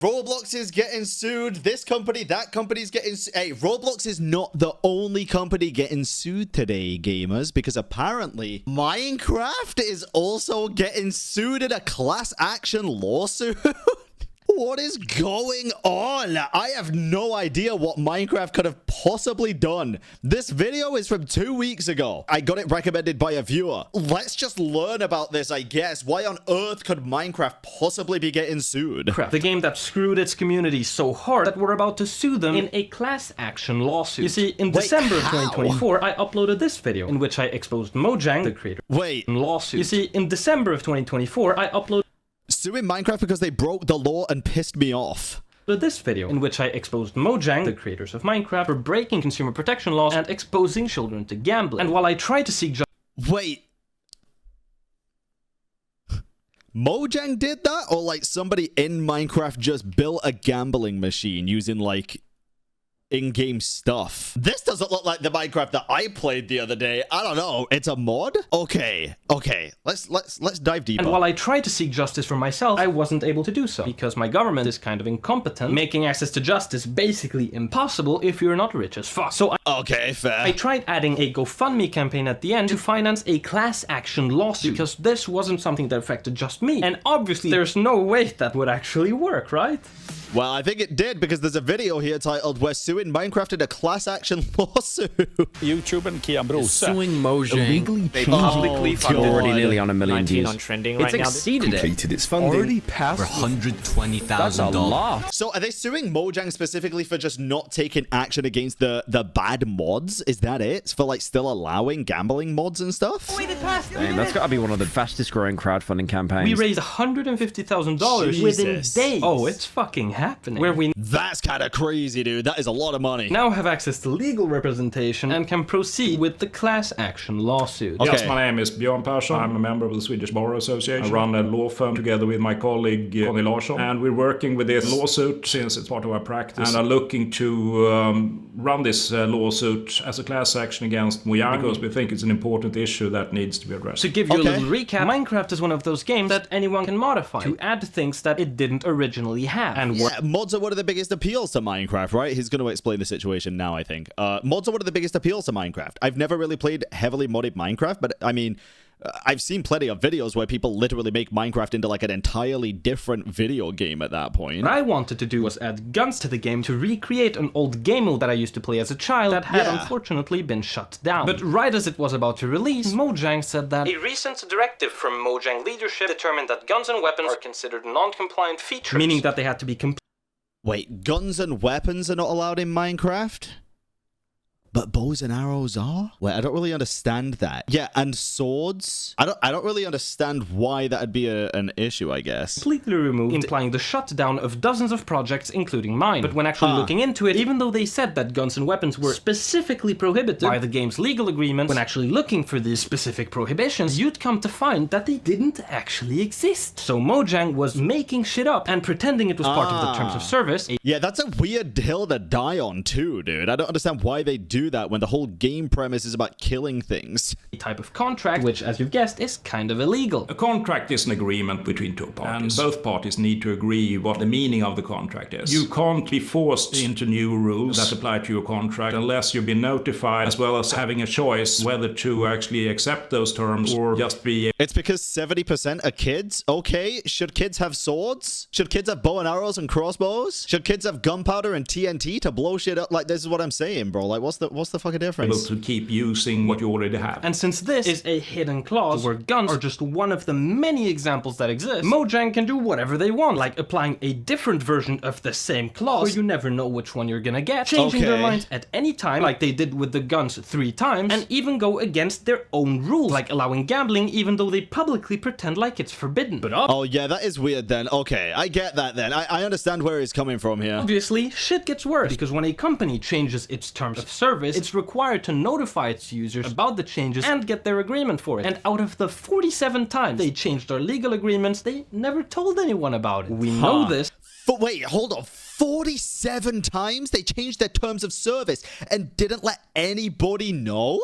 Roblox is getting sued. This company, that company's getting sued. Hey, Roblox is not the only company getting sued today, gamers, because apparently Minecraft is also getting sued in a class action lawsuit. What is going on? I have no idea what Minecraft could have possibly done. This video is from 2 weeks ago. I got it recommended by a viewer. Let's just learn about this, I guess. Why on earth could Minecraft possibly be getting sued? The game that screwed its community so hard that we're about to sue them in a class action lawsuit. You see, in December of 2024, I uploaded this video in which I exposed Mojang, the creator, in lawsuit. You see, in December of 2024, I uploaded suing Minecraft because they broke the law and pissed me off. This video in which I exposed Mojang, the creators of Minecraft, for breaking consumer protection laws and exposing children to gambling. And while I tried to seek Wait. Mojang did that? Or like somebody in Minecraft just built a gambling machine using like in-game stuff? This doesn't look like the Minecraft that I played the other day. I don't know. It's a mod? Okay. Let's dive deeper. And while I tried to seek justice for myself, I wasn't able to do so because my government is kind of incompetent, making access to justice basically impossible if you're not rich as fuck. So okay, fair. I tried adding a GoFundMe campaign at the end to finance a class action lawsuit because this wasn't something that affected just me. And obviously there's no way that would actually work, right? Well, I think it did because there's a video here titled "We're suing Minecraft in a class action lawsuit." YouTube and Kian Brose suing Mojang. Illegally They publicly funded already nearly on 1 million 19 views. on trending It's right now. exceeded completed its funding. Already passed For $120,000. That's a lot. So are they suing Mojang specifically for just not taking action against the bad mods? Is that it? For like still allowing gambling mods and stuff? Dang, that's got to be one of the fastest growing crowdfunding campaigns. We raised $150,000 within days. Oh, it's fucking happening. Where we That's kind of crazy, dude. That is a lot of money. now have access to legal representation and can proceed with the class action lawsuit. Okay. Yes, my name is Björn Persson. I'm a member of the Swedish Bar Association. I run a law firm together with my colleague Conny Larsson. And we're working with this lawsuit since it's part of our practice. And are looking to run this lawsuit as a class action against Mojang because we think it's an important issue that needs to be addressed. To give you a Okay. little recap, Minecraft is one of those games that anyone can modify to add things that it didn't originally have. And Yeah, mods are one of the biggest appeals to Minecraft, right? He's going to explain the situation now, I think. Mods are one of the biggest appeals to Minecraft. I've never really played heavily modded Minecraft, but I mean, I've seen plenty of videos where people literally make Minecraft into like an entirely different video game at that point. what I wanted to do was add guns to the game to recreate an old game mode that I used to play as a child that had Yeah. unfortunately been shut down. But right as it was about to release, Mojang said that a recent directive from Mojang leadership determined that guns and weapons are considered non-compliant features, meaning that they had to be Wait, guns and weapons are not allowed in Minecraft? But bows and arrows are? Wait, I don't really understand that. Yeah, and swords? I don't really understand why that'd be an issue, I guess. completely removed, implying the shutdown of dozens of projects, including mine. But when actually looking into it, even though they said that guns and weapons were specifically prohibited by the game's legal agreement, when actually looking for these specific prohibitions, you'd come to find that they didn't actually exist. So Mojang was making shit up and pretending it was part of the terms of service, Yeah, that's a weird hill to die on too, dude. I don't understand why they do that when the whole game premise is about killing things. a type of contract, which, as you've guessed, is kind of illegal. A contract is an agreement between two parties. And both parties need to agree what the meaning of the contract is. You can't be forced into new rules that apply to your contract unless you've been notified, as well as having a choice whether to actually accept those terms or just be It's because 70% are kids? Okay, should kids have swords? Should kids have bow and arrows and crossbows? Should kids have gunpowder and TNT to blow shit up? Like, this is what I'm saying, bro. Like, what's the fucking able difference? to keep using what you already have. And since this is a hidden clause where guns are just one of the many examples that exist, Mojang can do whatever they want, like applying a different version of the same clause where you never know which one you're gonna get, changing their Okay. minds at any time, like they did with the guns 3 times, and even go against their own rules, like allowing gambling even though they publicly pretend like it's forbidden. But Oh, yeah, that is weird then. Okay, I get that then. I understand where he's coming from here. obviously, shit gets worse, because when a company changes its terms of service, it's required to notify its users about the changes and get their agreement for it. And out of the 47 times they changed our legal agreements, they never told anyone about it. We know this. Wait, hold on. 47 times they changed their terms of service and didn't let anybody know?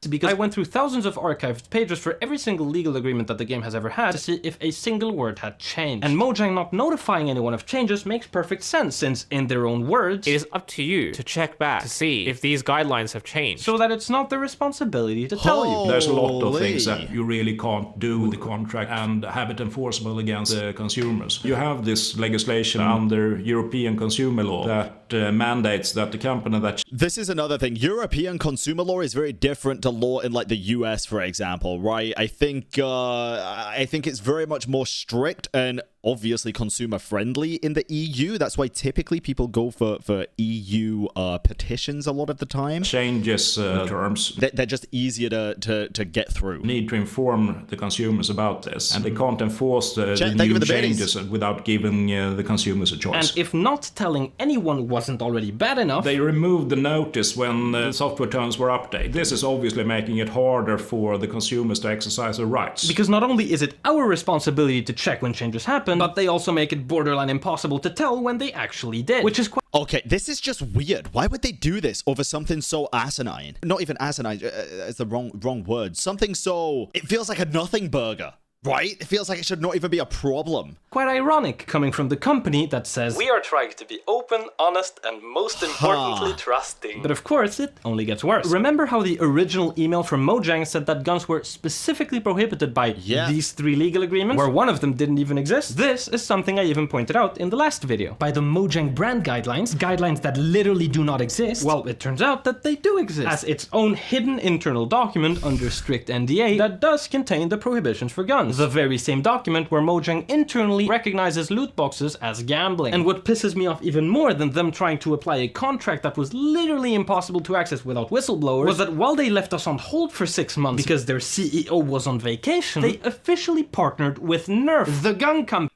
because I went through thousands of archived pages for every single legal agreement that the game has ever had to see if a single word had changed. And Mojang not notifying anyone of changes makes perfect sense, since, in their own words, it is up to you to check back to see if these guidelines have changed. So that it's not their responsibility to tell you. There's a lot of Holy. things that you really can't do with the contract and have it enforceable against the consumers. You have this legislation under European consumer law that mandates that the company that This is another thing. European consumer law is very different to law in like the US, for example, right? I think it's very much more strict and obviously consumer friendly in the EU. That's why typically people go for EU petitions a lot of the time. changes terms They're just easier to get through. need to inform the consumers about this, and they can't enforce the Thank you new for the biddies. changes without giving the consumers a choice. And if not telling anyone wasn't already bad enough, They removed the notice when the software terms were updated. This is obviously making it harder for the consumers to exercise their rights. because not only is it our responsibility to check when changes happen, but they also make it borderline impossible to tell when they actually did, which is quite Okay, this is just weird. Why would they do this over something so asinine? Not even asinine, it's the wrong word. Something so... It feels like a nothing burger, right? It feels like it should not even be a problem. quite ironic coming from the company that says, "We are trying to be open, honest, and most importantly trusting." But of course, it only gets worse. Remember how the original email from Mojang said that guns were specifically prohibited by these 3 legal agreements, where one of them didn't even exist? This is something I even pointed out in the last video. By the Mojang brand guidelines that literally do not exist, well, it turns out that they do exist, as its own hidden internal document under strict NDA that does contain the prohibitions for guns. The very same document where Mojang internally recognizes loot boxes as gambling. And what pisses me off even more than them trying to apply a contract that was literally impossible to access without whistleblowers was that while they left us on hold for 6 months because their CEO was on vacation, they officially partnered with Nerf, the gun company.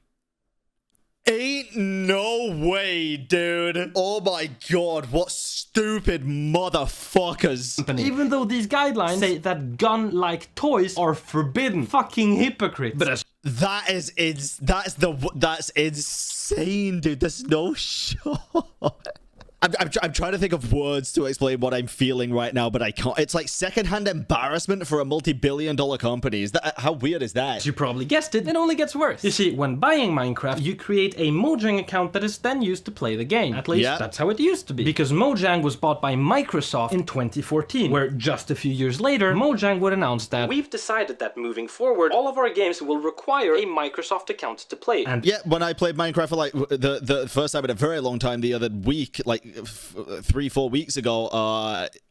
Ain't no way, dude. Oh my god, what stupid motherfuckers. Even though these guidelines say that gun-like toys are forbidden. Fucking hypocrites. But as That's insane, dude. There's no shot. I'm trying to think of words to explain what I'm feeling right now, but I can't. It's like secondhand embarrassment for a multi-billion-dollar company. Is that how weird is that? you probably guessed it, it only gets worse. You see, when buying Minecraft, you create a Mojang account that is then used to play the game. At least, that's how it used to be. Because Mojang was bought by Microsoft in 2014, where just a few years later, Mojang would announce that we've decided that moving forward, all of our games will require a Microsoft account to play. And Yeah, when I played Minecraft for like the first time in a very long time the other week, like 3-4 weeks ago,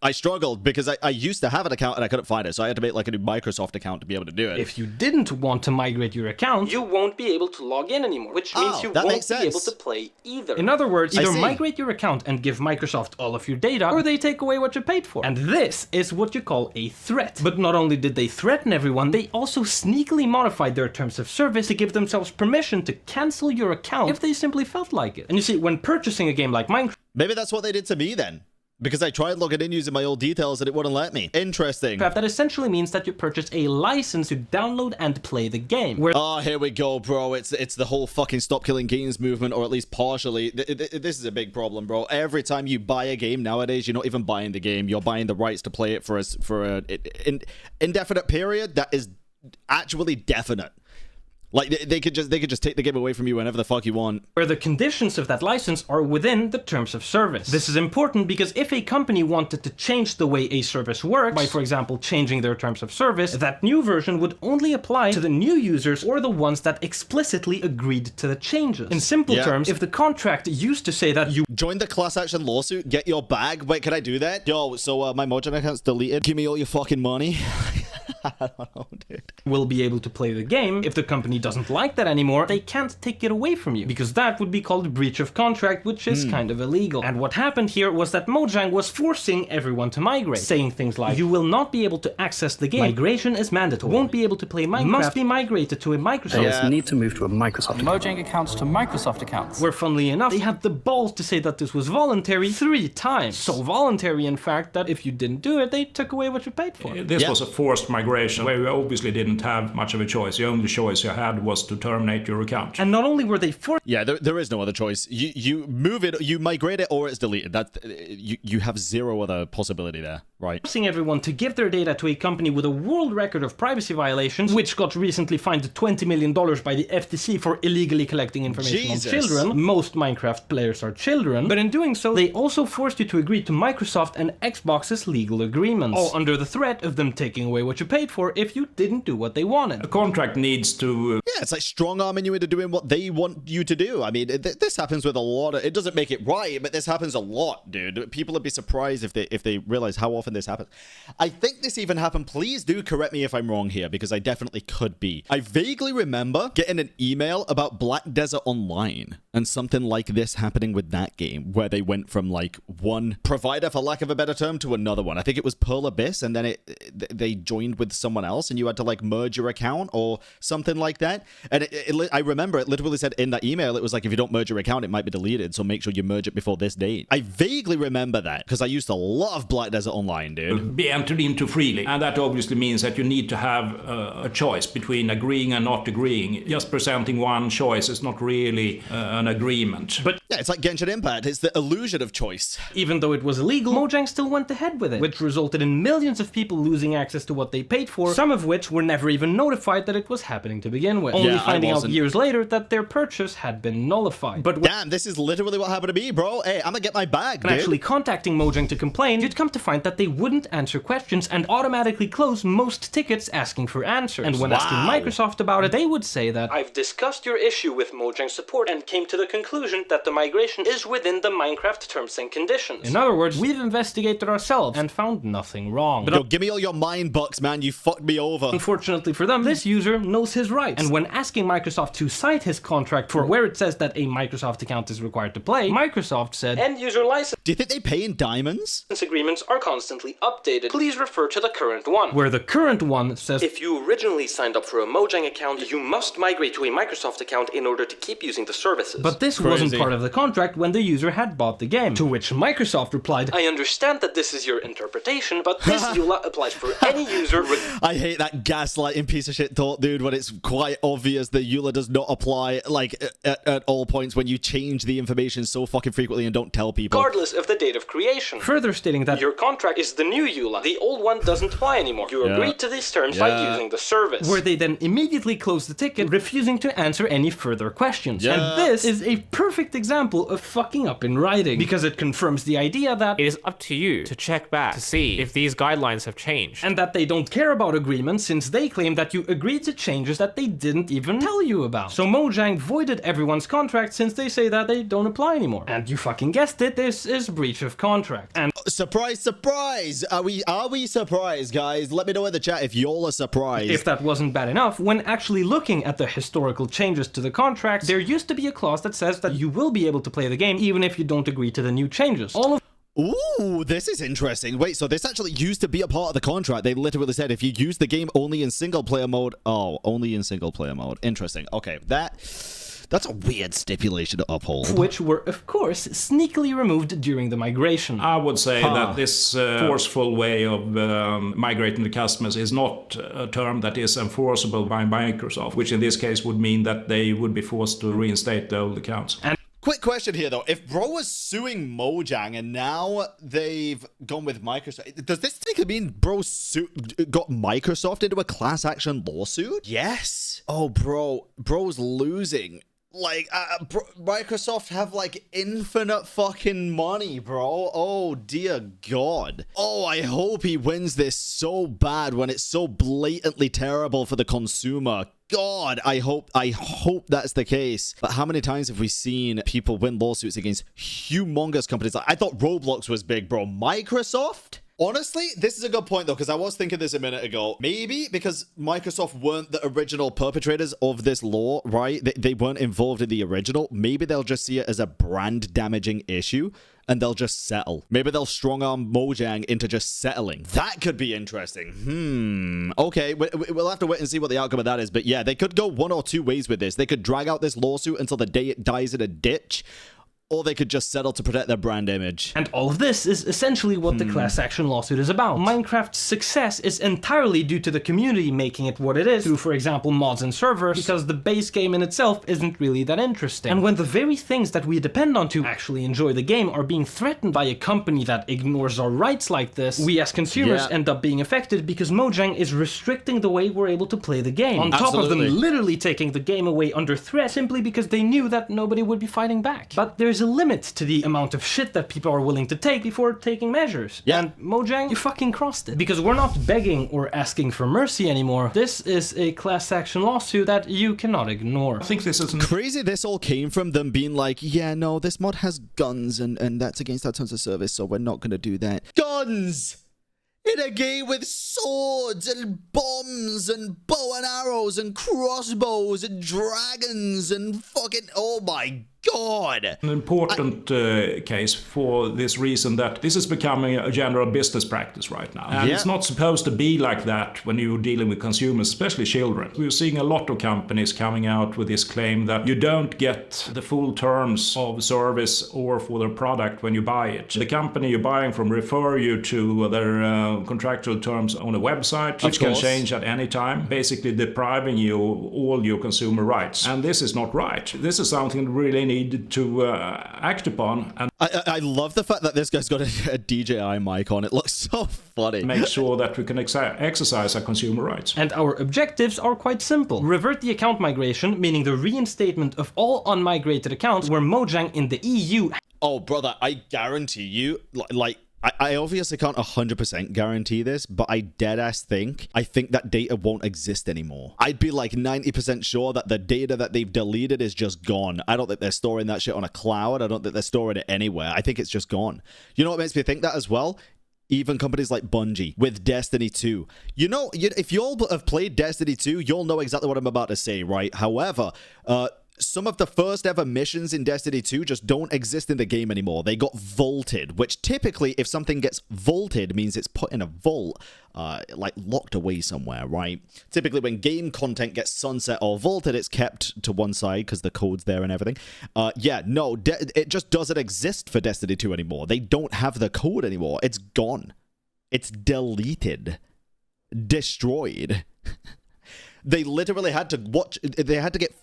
I struggled because I used to have an account and I couldn't find it, so I had to make like a new Microsoft account to be able to do it. if you didn't want to migrate your account, you won't be able to log in anymore, which means you that won't makes be able sense. to play either. In other words, I either see. migrate your account and give Microsoft all of your data, or they take away what you paid for. And this is what you call a threat. But not only did they threaten everyone, they also sneakily modified their terms of service to give themselves permission to cancel your account if they simply felt like it. And you see, when purchasing a game like Minecraft, Maybe that's what they did to me then. Because I tried logging in using my old details and it wouldn't let me. Interesting. that essentially means that you purchase a license to download and play the game. Where Oh, here we go, bro. It's the whole fucking stop killing games movement, or at least partially. This is a big problem, bro. Every time you buy a game nowadays, you're not even buying the game. You're buying the rights to play it for an indefinite period that is actually definite. Like they could just take the game away from you whenever the fuck you want. where the conditions of that license are within the terms of service. This is important because if a company wanted to change the way a service works, by for example changing their terms of service, that new version would only apply to the new users or the ones that explicitly agreed to the changes. In simple terms, if the contract used to say that you Join the class action lawsuit, get your bag. Wait, can I do that? Yo, so my Mojang account's deleted. Give me all your fucking money. I don't know, dude. will be able to play the game, if the company doesn't like that anymore, they can't take it away from you, because that would be called breach of contract, which is kind of illegal. And what happened here was that Mojang was forcing everyone to migrate, saying things like, you will not be able to access the game, migration is mandatory, won't be able to play Minecraft, must be migrated to a Microsoft. Need to move to a Microsoft account. Mojang accounts to Microsoft accounts. Where, funnily enough, they had the balls to say that this was voluntary 3 times. So voluntary, in fact, that if you didn't do it, they took away what you paid for. This was a forced migration where we obviously didn't didn't have much of a choice. The only choice you had was to terminate your account. And not only were they forced Yeah, there is no other choice. You move it, you migrate it, or it's deleted. That you have zero other possibility there, right? forcing everyone to give their data to a company with a world record of privacy violations, which got recently fined $20 million by the FTC for illegally collecting information Jesus. on children. Most Minecraft players are children, but in doing so, they also forced you to agree to Microsoft and Xbox's legal agreements, all under the threat of them taking away what you paid for if you didn't do what they wanted. A contract needs to Yeah, it's like strong arming you into doing what they want you to do. I mean, this happens with a lot of. It doesn't make it right, but this happens a lot, dude. People would be surprised if they realize how often this happens. I think this even happened. Please do correct me if I'm wrong here, because I definitely could be. I vaguely remember getting an email about Black Desert Online and something like this happening with that game, where they went from like one provider, for lack of a better term, to another one. I think it was Pearl Abyss, and then they joined with someone else, and you had to like merge your account or something like that. And I remember it literally said in that email, it was like, if you don't merge your account, it might be deleted, so make sure you merge it before this date. I vaguely remember that because I used a lot of Black Desert Online, dude. be entered into freely. And that obviously means that you need to have a choice between agreeing and not agreeing. Just presenting one choice is not really an agreement. But Yeah, it's like Genshin Impact. It's the illusion of choice. even though it was illegal, Mojang still went ahead with it, which resulted in millions of people losing access to what they paid for, some of which were never even notified that it was happening to begin with, only Yeah, I finding out wasn't. years later that their purchase had been nullified. But when Damn, this is literally what happened to me, bro. Hey, I'm gonna get my bag, dude. actually contacting Mojang to complain, you'd come to find that they wouldn't answer questions and automatically close most tickets asking for answers. And when asking Wow. Microsoft about it, they would say that I've discussed your issue with Mojang support and came to the conclusion that the migration is within the Minecraft terms and conditions. In other words, we've investigated ourselves and found nothing wrong. But Yo, give me all your mine bucks, man. You fucked me over. unfortunately for them, this user knows his rights. And when asking Microsoft to cite his contract for where it says that a Microsoft account is required to play, Microsoft said, end user license Do you think they pay in diamonds? agreements are constantly updated. Please refer to the current one. Where the current one says, if you originally signed up for a Mojang account, you must migrate to a Microsoft account in order to keep using the services. But this wasn't Crazy. part of the contract when the user had bought the game. To which Microsoft replied, I understand that this is your interpretation, but this EULA applies for any user I hate that gaslighting piece of shit thought, dude, when it's quite obvious that EULA does not apply, like, at all points when you change the information so fucking frequently and don't tell people. regardless of the date of creation. Further stating that your contract is the new EULA. The old one doesn't apply anymore. You agreed to these terms by using the service. Where they then immediately closed the ticket, refusing to answer any further questions. Yeah. And this is a perfect example of fucking up in writing, because it confirms the idea that It is up to you to check back to see if these guidelines have changed. and that they don't care about agreements since they claim that you agreed to changes that they didn't even tell you about. So Mojang voided everyone's contract since they say that they don't apply anymore. And you fucking guessed it, this is breach of contract. And Surprise, surprise! Are we surprised, guys? Let me know in the chat if y'all are surprised. if that wasn't bad enough, when actually looking at the historical changes to the contract, there used to be a clause that says that you will be able to play the game even if you don't agree to the new changes. All of Ooh, this is interesting. Wait, so this actually used to be a part of the contract. They literally said if you use the game only in single player mode. Oh, only in single player mode. Interesting. Okay, that's a weird stipulation to uphold. which were, of course, sneakily removed during the migration. I would say that this forceful way of migrating the customers is not a term that is enforceable by Microsoft, which in this case would mean that they would be forced to reinstate the old accounts. Quick question here, though. If Bro was suing Mojang and now they've gone with Microsoft, does this mean Bro got Microsoft into a class action lawsuit? Yes. Oh, Bro's losing. Like, Microsoft have, like, infinite fucking money, bro. Oh, dear God. Oh, I hope he wins this so bad when it's so blatantly terrible for the consumer. God, I hope that's the case. But how many times have we seen people win lawsuits against humongous companies? Like, I thought Roblox was big, bro. Microsoft? Honestly, this is a good point, though, because I was thinking this a minute ago. Maybe because Microsoft weren't the original perpetrators of this law, right? They weren't involved in the original. Maybe they'll just see it as a brand-damaging issue, and they'll just settle. Maybe they'll strong-arm Mojang into just settling. That could be interesting. Okay, we'll have to wait and see what the outcome of that is. But yeah, they could go one or two ways with this. They could drag out this lawsuit until the day it dies in a ditch, or they could just settle to protect their brand image. And all of this is essentially what the class action lawsuit is about. Minecraft's success is entirely due to the community making it what it is, through, for example, mods and servers, because the base game in itself isn't really that interesting. And when the very things that we depend on to actually enjoy the game are being threatened by a company that ignores our rights like this, we as consumers end up being affected because Mojang is restricting the way we're able to play the game. On top of them literally taking the game away under threat simply because they knew that nobody would be fighting back. But there's a limit to the amount of shit that people are willing to take before taking measures. And Mojang, you fucking crossed it. Because we're not begging or asking for mercy anymore. This is a class action lawsuit that you cannot ignore. I think this is Crazy this all came from them being like, yeah, no, this mod has guns and that's against our terms of service, so we're not gonna do that. Guns! In a game with swords and bombs and bow and arrows and crossbows and dragons and fucking, oh my god! an important case for this reason that this is becoming a general business practice right now. And it's not supposed to be like that when you're dealing with consumers, especially children. We're seeing a lot of companies coming out with this claim that you don't get the full terms of service or for their product when you buy it. The company you're buying from refer you to their contractual terms on a website, which can change at any time, basically depriving you all your consumer rights. And this is not right. This is something that really needs to act upon, and I love the fact that this guy's got a DJI mic on. It looks so funny. make sure that we can exercise our consumer rights. And our objectives are quite simple. Revert the account migration, meaning the reinstatement of all unmigrated accounts where Mojang in the EU... Oh, brother, I guarantee you, like, I obviously can't 100% guarantee this, but I deadass think that data won't exist anymore. I'd be like 90% sure that the data that they've deleted is just gone. I don't think they're storing that shit on a cloud. I don't think they're storing it anywhere. I think it's just gone. You know what makes me think that as well? Even companies like Bungie with Destiny 2. You know, if you all have played Destiny 2, you'll know exactly what I'm about to say, right? However, some of the first ever missions in Destiny 2 just don't exist in the game anymore. They got vaulted, which typically, if something gets vaulted, means it's put in a vault, like locked away somewhere, right? Typically, when game content gets sunset or vaulted, it's kept to one side because the code's there and everything. It just doesn't exist for Destiny 2 anymore. They don't have the code anymore. It's gone. It's deleted. Destroyed. They literally had to get,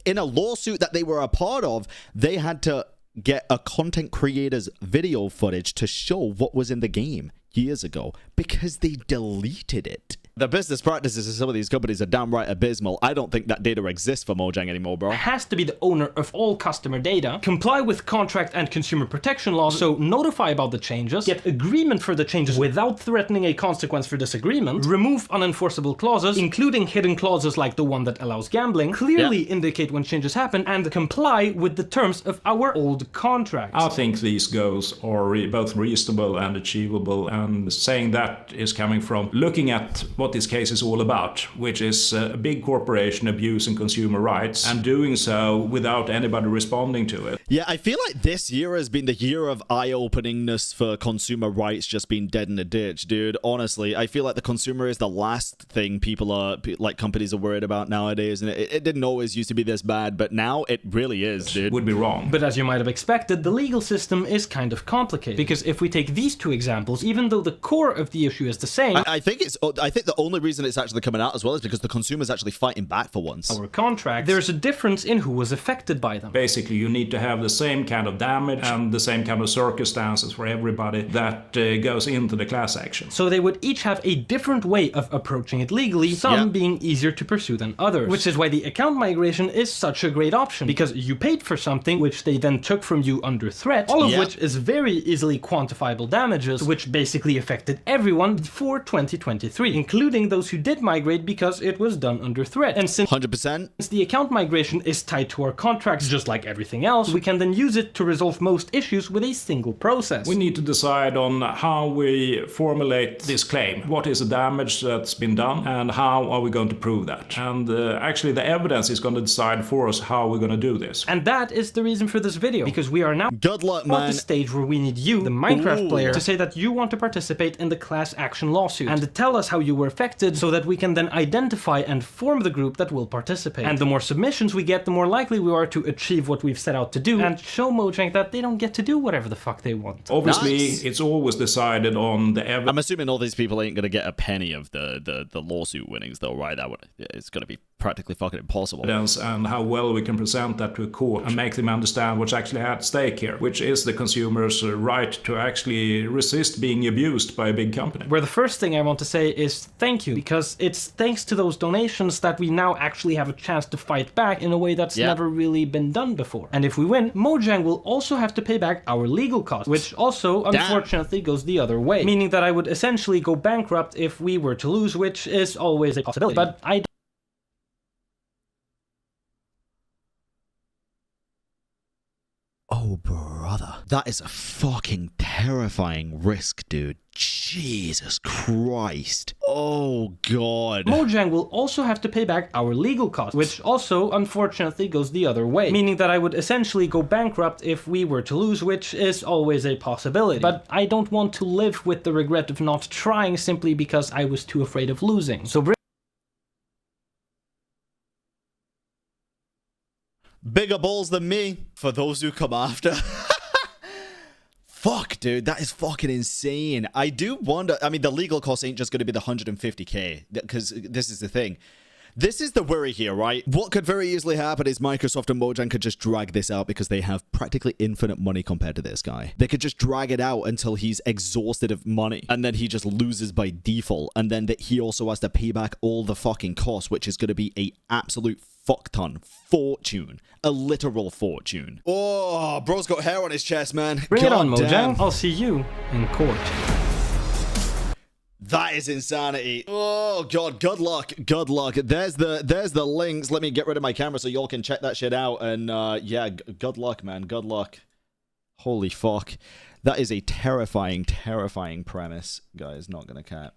in a lawsuit that they were a part of, they had to get a content creator's video footage to show what was in the game years ago because they deleted it. The business practices of some of these companies are downright abysmal. I don't think that data exists for Mojang anymore, bro. Has to be the owner of all customer data, comply with contract and consumer protection laws, so notify about the changes, get agreement for the changes without threatening a consequence for disagreement, remove unenforceable clauses, including hidden clauses like the one that allows gambling, clearly indicate when changes happen, and comply with the terms of our old contracts. I think these goals are both reasonable and achievable, and saying that is coming from looking at what this case is all about, which is a big corporation abusing consumer rights and doing so without anybody responding to it. Yeah, I feel like this year has been the year of eye-openingness for consumer rights just being dead in a ditch, dude. Honestly, I feel like the consumer is the last thing companies are worried about nowadays, and it didn't always used to be this bad, but now it really is, dude. Would be wrong. But as you might have expected, the legal system is kind of complicated, because if we take these two examples, even though the core of the issue is the same, I think the only reason it's actually coming out as well is because the consumer's actually fighting back for once. Our contract, there's a difference in who was affected by them. Basically, you need to have the same kind of damage and the same kind of circumstances for everybody that goes into the class action. So they would each have a different way of approaching it legally, some being easier to pursue than others. Which is why the account migration is such a great option, because you paid for something which they then took from you under threat, all of which is very easily quantifiable damages, which basically affected everyone before 2023, including those who did migrate because it was done under threat. And since 100%, the account migration is tied to our contracts just like everything else, we can then use it to resolve most issues with a single process. We need to decide on how we formulate this claim. What is the damage that's been done, and how are we going to prove that? And actually the evidence is going to decide for us how we're going to do this. And that is the reason for this video, because we are now good luck, at man. the stage where we need you, the Minecraft player, to say that you want to participate in the class action lawsuit, and to tell us how you were affected so that we can then identify and form the group that will participate. And the more submissions we get, the more likely we are to achieve what we've set out to do, sue and show Mojang that they don't get to do whatever the fuck they want. Obviously, Nice. it's always decided on the evidence. I'm assuming all these people ain't gonna get a penny of the lawsuit winnings, though, right? It's gonna be practically fucking impossible. And how well we can present that to a court and make them understand what's actually at stake here, which is the consumer's right to actually resist being abused by a big company. Where the first thing I want to say is thank you, because it's thanks to those donations that we now actually have a chance to fight back in a way that's never really been done before. And if we win, Mojang will also have to pay back our legal costs, which also unfortunately goes the other way, meaning that I would essentially go bankrupt if we were to lose, which is always a possibility. But I Oh, brother. That is a fucking terrifying risk, dude. Jesus Christ. Oh, God. Mojang will also have to pay back our legal costs, which also unfortunately goes the other way, meaning that I would essentially go bankrupt if we were to lose, which is always a possibility. But I don't want to live with the regret of not trying simply because I was too afraid of losing. So Bigger balls than me for those who come after. Fuck, dude, that is fucking insane. I do wonder, I mean, the legal costs ain't just going to be the 150k, because this is the thing. This is the worry here, right? What could very easily happen is Microsoft and Mojang could just drag this out because they have practically infinite money compared to this guy. They could just drag it out until he's exhausted of money, and then he just loses by default, and then that he also has to pay back all the fucking costs, which is going to be a absolute fuck ton fortune, a literal fortune. Oh, bro's got hair on his chest, man. bring it on, God Mojang. damn. I'll see you in court. That is insanity. Oh god, good luck. Good luck. There's the links. Let me get rid of my camera so y'all can check that shit out. And yeah, good luck, man. Good luck. Holy fuck. That is a terrifying, terrifying premise, guys. Not gonna cap.